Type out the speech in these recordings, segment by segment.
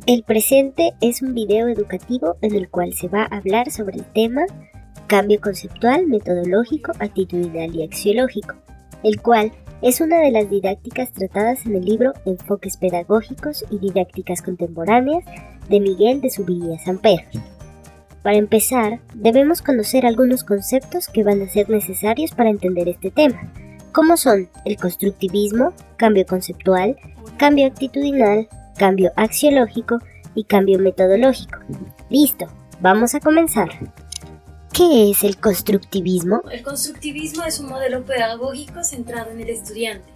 El presente es un video educativo en el cual se va a hablar sobre el tema cambio conceptual, metodológico, actitudinal y axiológico, el cual es una de las didácticas tratadas en el libro Enfoques Pedagógicos y Didácticas Contemporáneas de Miguel de Zubiri Samper. Para empezar, debemos conocer algunos conceptos que van a ser necesarios para entender este tema, como son el constructivismo, cambio conceptual, cambio actitudinal, cambio axiológico y cambio metodológico. ¡Listo! ¡Vamos a comenzar! ¿Qué es el constructivismo? El constructivismo es un modelo pedagógico centrado en el estudiante.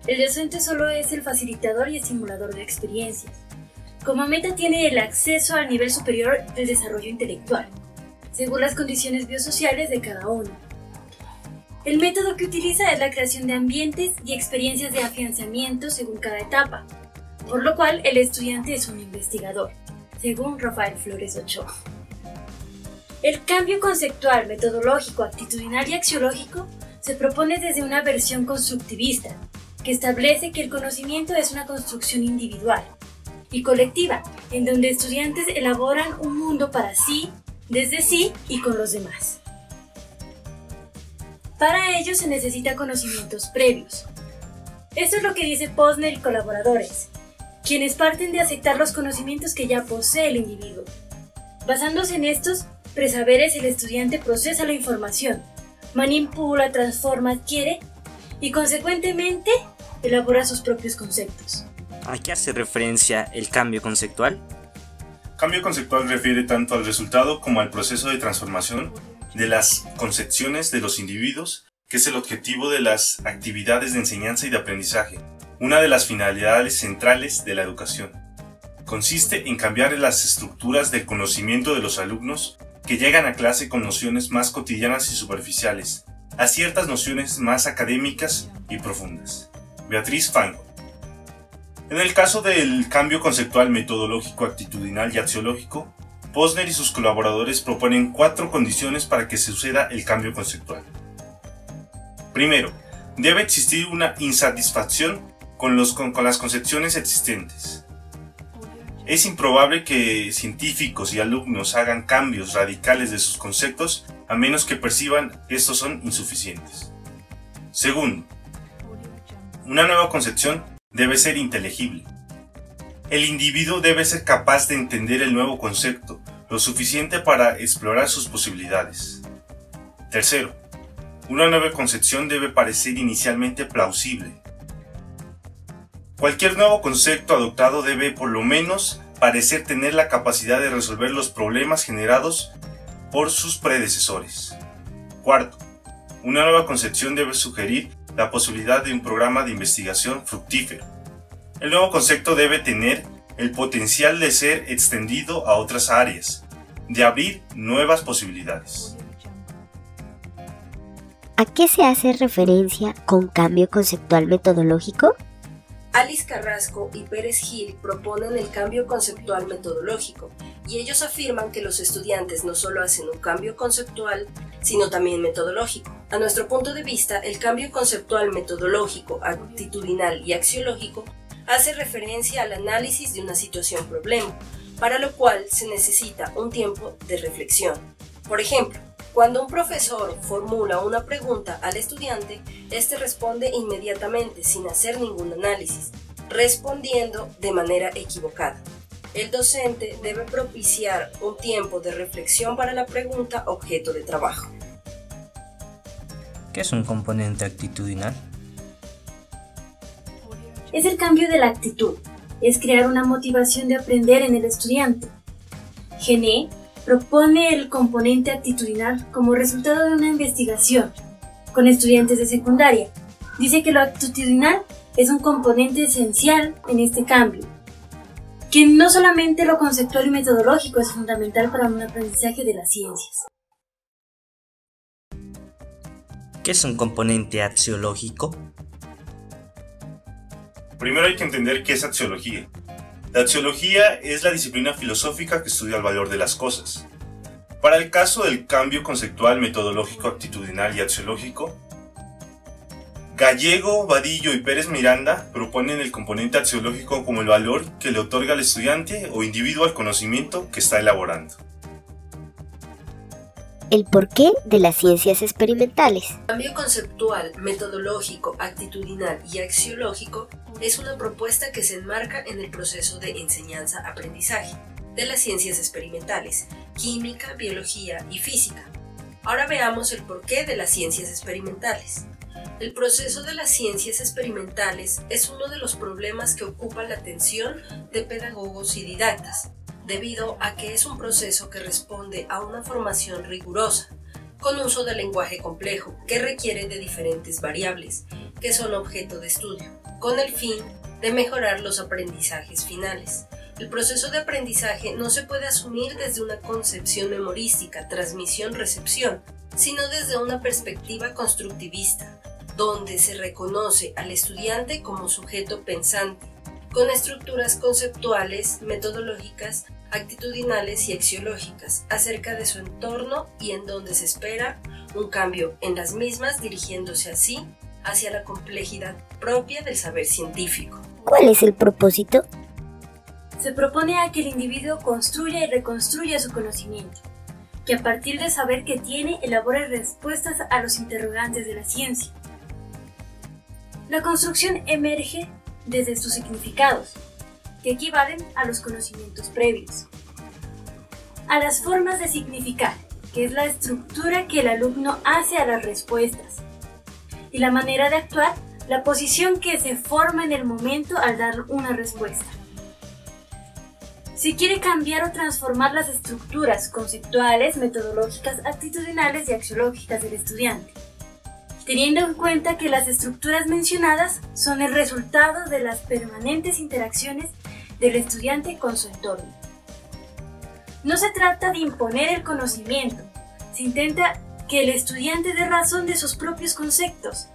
El docente solo es el facilitador y estimulador de experiencias. Como meta tiene el acceso al nivel superior del desarrollo intelectual, según las condiciones biosociales de cada uno. El método que utiliza es la creación de ambientes y experiencias de afianzamiento según cada etapa, por lo cual el estudiante es un investigador, según Rafael Flores Ochoa. El cambio conceptual, metodológico, actitudinal y axiológico se propone desde una versión constructivista, que establece que el conocimiento es una construcción individual y colectiva, en donde estudiantes elaboran un mundo para sí, desde sí y con los demás. Para ello se necesita conocimientos previos. Esto es lo que dice Posner y colaboradores, quienes parten de aceptar los conocimientos que ya posee el individuo. Basándose en estos presaberes, el estudiante procesa la información, manipula, transforma, adquiere y consecuentemente elabora sus propios conceptos. ¿A qué hace referencia el cambio conceptual? Cambio conceptual refiere tanto al resultado como al proceso de transformación de las concepciones de los individuos, que es el objetivo de las actividades de enseñanza y de aprendizaje, una de las finalidades centrales de la educación. Consiste en cambiar las estructuras del conocimiento de los alumnos que llegan a clase con nociones más cotidianas y superficiales, a ciertas nociones más académicas y profundas. Beatriz Fango. En el caso del cambio conceptual, metodológico, actitudinal y axiológico, Posner y sus colaboradores proponen 4 condiciones para que suceda el cambio conceptual. Primero, debe existir una insatisfacción con las concepciones existentes. Es improbable que científicos y alumnos hagan cambios radicales de sus conceptos a menos que perciban que estos son insuficientes. Segundo, una nueva concepción debe ser inteligible. El individuo debe ser capaz de entender el nuevo concepto, lo suficiente para explorar sus posibilidades. Tercero, una nueva concepción debe parecer inicialmente plausible. Cualquier nuevo concepto adoptado debe por lo menos parecer tener la capacidad de resolver los problemas generados por sus predecesores. Cuarto, una nueva concepción debe sugerir la posibilidad de un programa de investigación fructífero. El nuevo concepto debe tener el potencial de ser extendido a otras áreas, de abrir nuevas posibilidades. ¿A qué se hace referencia con cambio conceptual metodológico? Alice Carrasco y Pérez Gil proponen el cambio conceptual metodológico y ellos afirman que los estudiantes no solo hacen un cambio conceptual, sino también metodológico. A nuestro punto de vista, el cambio conceptual metodológico, actitudinal y axiológico hace referencia al análisis de una situación-problema, para lo cual se necesita un tiempo de reflexión. Por ejemplo, cuando un profesor formula una pregunta al estudiante, este responde inmediatamente sin hacer ningún análisis, respondiendo de manera equivocada. El docente debe propiciar un tiempo de reflexión para la pregunta objeto de trabajo. ¿Qué es un componente actitudinal? Es el cambio de la actitud, es crear una motivación de aprender en el estudiante. Gené propone el componente actitudinal como resultado de una investigación con estudiantes de secundaria. Dice que lo actitudinal es un componente esencial en este cambio, que no solamente lo conceptual y metodológico es fundamental para un aprendizaje de las ciencias. ¿Qué es un componente axiológico? Primero hay que entender qué es axiología. La axiología es la disciplina filosófica que estudia el valor de las cosas. Para el caso del cambio conceptual, metodológico, actitudinal y axiológico, Gallego, Vadillo y Pérez Miranda proponen el componente axiológico como el valor que le otorga al estudiante o individuo al conocimiento que está elaborando. El porqué de las ciencias experimentales. El cambio conceptual, metodológico, actitudinal y axiológico es una propuesta que se enmarca en el proceso de enseñanza-aprendizaje de las ciencias experimentales, química, biología y física. Ahora veamos el porqué de las ciencias experimentales. El proceso de las ciencias experimentales es uno de los problemas que ocupan la atención de pedagogos y didactas, debido a que es un proceso que responde a una formación rigurosa, con uso de lenguaje complejo que requiere de diferentes variables, que son objeto de estudio, con el fin de mejorar los aprendizajes finales. El proceso de aprendizaje no se puede asumir desde una concepción memorística, transmisión-recepción, sino desde una perspectiva constructivista, donde se reconoce al estudiante como sujeto pensante, con estructuras conceptuales, metodológicas, actitudinales y axiológicas acerca de su entorno y en donde se espera un cambio en las mismas, dirigiéndose así hacia la complejidad propia del saber científico. ¿Cuál es el propósito? Se propone a que el individuo construya y reconstruya su conocimiento, que a partir del saber que tiene elabore respuestas a los interrogantes de la ciencia. La construcción emerge desde sus significados, que equivalen a los conocimientos previos, a las formas de significar, que es la estructura que el alumno hace a las respuestas, y la manera de actuar, la posición que se forma en el momento al dar una respuesta. Si quiere cambiar o transformar las estructuras conceptuales, metodológicas, actitudinales y axiológicas del estudiante, teniendo en cuenta que las estructuras mencionadas son el resultado de las permanentes interacciones del estudiante con su entorno. No se trata de imponer el conocimiento, se intenta que el estudiante dé razón de sus propios conceptos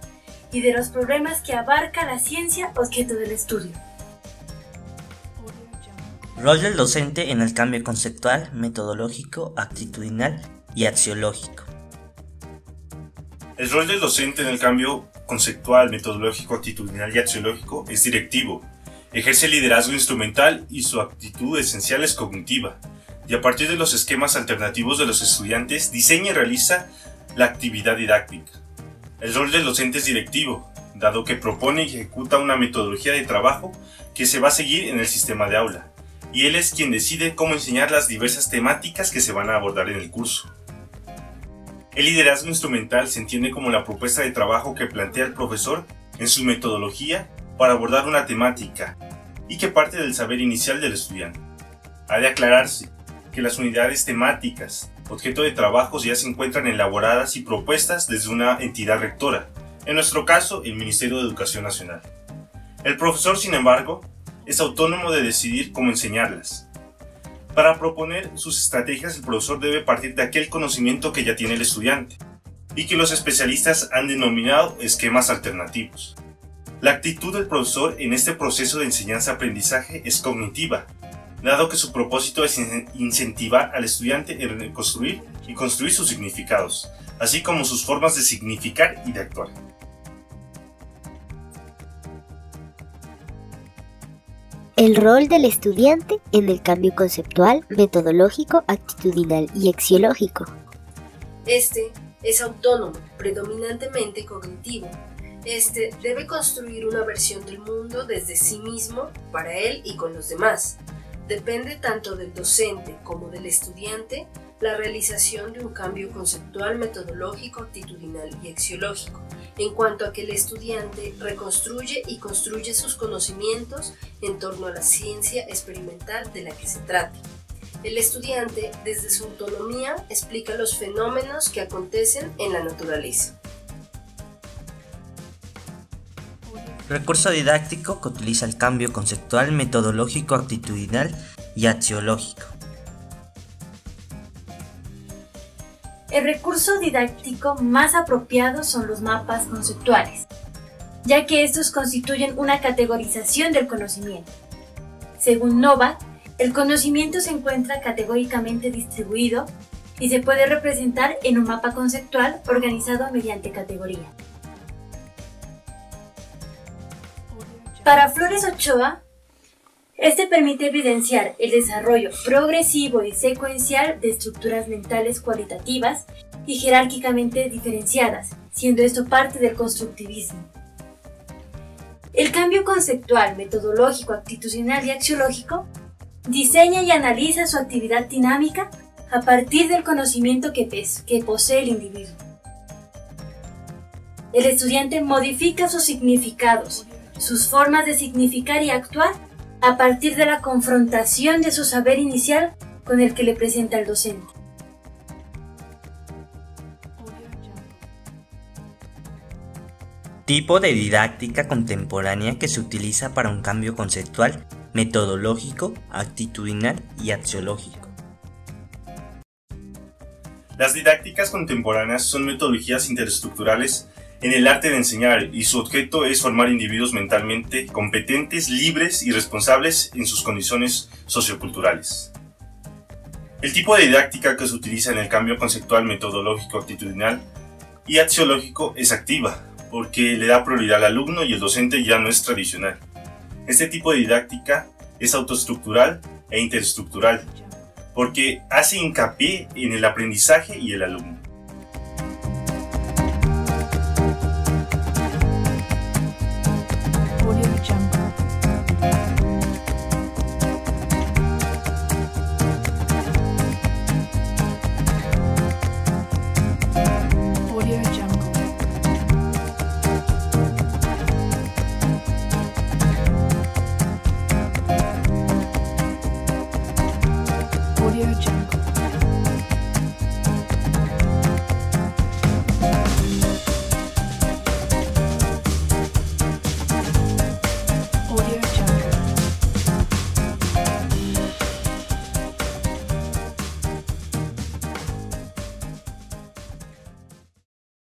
y de los problemas que abarca la ciencia objeto del estudio. Rol del docente en el cambio conceptual, metodológico, actitudinal y axiológico. El rol del docente en el cambio conceptual, metodológico, actitudinal y axiológico es directivo. Ejerce liderazgo instrumental y su actitud esencial es cognitiva. Y a partir de los esquemas alternativos de los estudiantes, diseña y realiza la actividad didáctica. El rol del docente es directivo, dado que propone y ejecuta una metodología de trabajo que se va a seguir en el sistema de aula. Y él es quien decide cómo enseñar las diversas temáticas que se van a abordar en el curso. El liderazgo instrumental se entiende como la propuesta de trabajo que plantea el profesor en su metodología para abordar una temática y que parte del saber inicial del estudiante. Ha de aclararse que las unidades temáticas, objeto de trabajos, ya se encuentran elaboradas y propuestas desde una entidad rectora, en nuestro caso el Ministerio de Educación Nacional. El profesor, sin embargo, es autónomo de decidir cómo enseñarlas. Para proponer sus estrategias, el profesor debe partir de aquel conocimiento que ya tiene el estudiante y que los especialistas han denominado esquemas alternativos. La actitud del profesor en este proceso de enseñanza-aprendizaje es cognitiva, dado que su propósito es incentivar al estudiante en reconstruir y construir sus significados, así como sus formas de significar y de actuar. El rol del estudiante en el cambio conceptual, metodológico, actitudinal y axiológico. Este es autónomo, predominantemente cognitivo. Este debe construir una versión del mundo desde sí mismo, para él y con los demás. Depende tanto del docente como del estudiante la realización de un cambio conceptual, metodológico, actitudinal y axiológico, en cuanto a que el estudiante reconstruye y construye sus conocimientos en torno a la ciencia experimental de la que se trate. El estudiante, desde su autonomía, explica los fenómenos que acontecen en la naturaleza. Recurso didáctico que utiliza el cambio conceptual, metodológico, actitudinal y axiológico. El recurso didáctico más apropiado son los mapas conceptuales, ya que estos constituyen una categorización del conocimiento. Según Novak, el conocimiento se encuentra categóricamente distribuido y se puede representar en un mapa conceptual organizado mediante categorías. Para Flores Ochoa, este permite evidenciar el desarrollo progresivo y secuencial de estructuras mentales cualitativas y jerárquicamente diferenciadas, siendo esto parte del constructivismo. El cambio conceptual, metodológico, actitudinal y axiológico diseña y analiza su actividad dinámica a partir del conocimiento que posee el individuo. El estudiante modifica sus significados, sus formas de significar y actuar a partir de la confrontación de su saber inicial con el que le presenta el docente. Tipo de didáctica contemporánea que se utiliza para un cambio conceptual, metodológico, actitudinal y axiológico. Las didácticas contemporáneas son metodologías interestructurales en el arte de enseñar y su objeto es formar individuos mentalmente competentes, libres y responsables en sus condiciones socioculturales. El tipo de didáctica que se utiliza en el cambio conceptual, metodológico, actitudinal y axiológico es activa, porque le da prioridad al alumno y el docente ya no es tradicional. Este tipo de didáctica es autoestructural e interestructural, porque hace hincapié en el aprendizaje y el alumno.